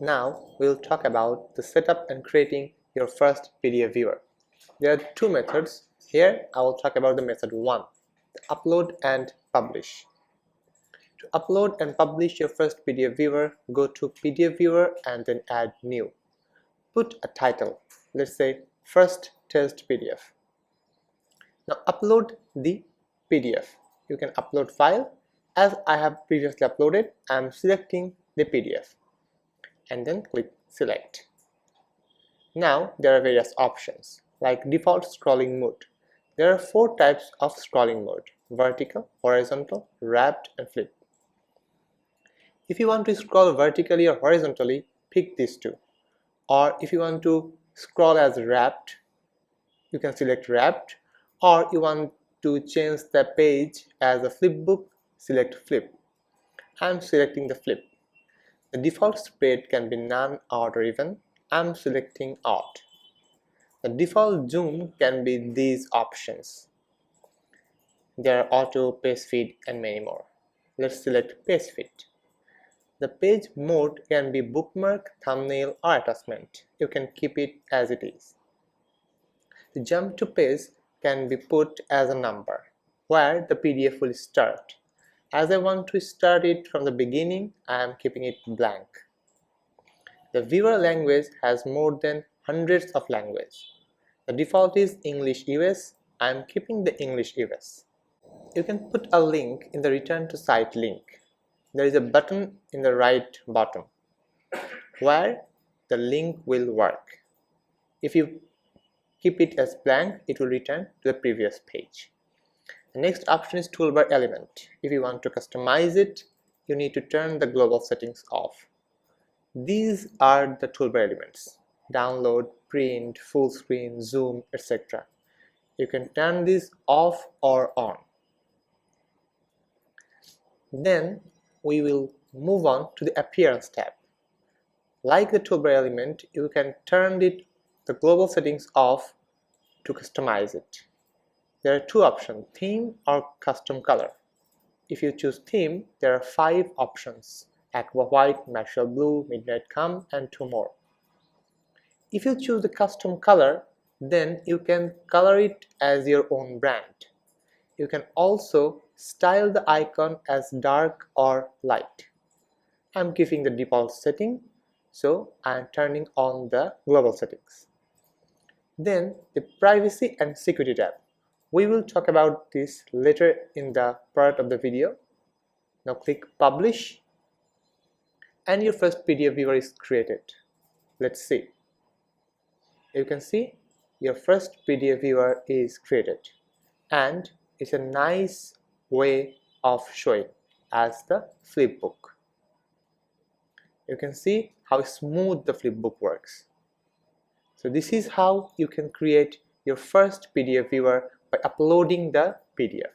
Now we'll talk about the setup and creating your first PDF viewer. There are two methods. Here I will talk about the method 1, the upload and publish. To upload and publish your first PDF viewer, go to PDF viewer and then add new. Put a title, let's say first test PDF. Now upload the PDF. You can upload file. As I have previously uploaded, I am selecting the PDF and then click select. Now there are various options like default scrolling mode. There are 4 types of scrolling mode: vertical, horizontal, wrapped and flip. If you want to scroll vertically or horizontally, pick these two. Or if you want to scroll as wrapped, you can select wrapped. Or you want to change the page as a flipbook, select flip. I am selecting the flip. The default spread can be none, odd or even. I am selecting odd. The default zoom can be these options. There are auto, page feed and many more. Let's select page feed. The page mode can be bookmark, thumbnail or attachment. You can keep it as it is. The jump to page can be put as a number where the PDF will start. As I want to start it from the beginning, I am keeping it blank. The viewer language has more than hundreds of languages. The default is English US. I am keeping the English US. You can put a link in the return to site link. There is a button in the right bottom where the link will work. If you keep it as blank, it will return to the previous page. The next option is toolbar element. If you want to customize it, you need to turn the global settings off. These are the toolbar elements: download, print, full screen, zoom, etc. You can turn these off or on. Then we will move on to the appearance tab. Like the toolbar element, you can turn the global settings off to customize it. There are 2 options: theme or custom color. If you choose theme, there are 5 options: aqua white, marshall blue, midnight come and 2 more. If you choose the custom color, then you can color it as your own brand. You can also style the icon as dark or light. I'm keeping the default setting, so I'm turning on the global settings. Then the privacy and security tab. We will talk about this later in the part of the video. Now click publish and your first PDF viewer is created. Let's see. You can see your first PDF viewer is created and it's a nice way of showing as the flipbook. You can see how smooth the flipbook works. So this is how you can create your first PDF viewer by uploading the PDF.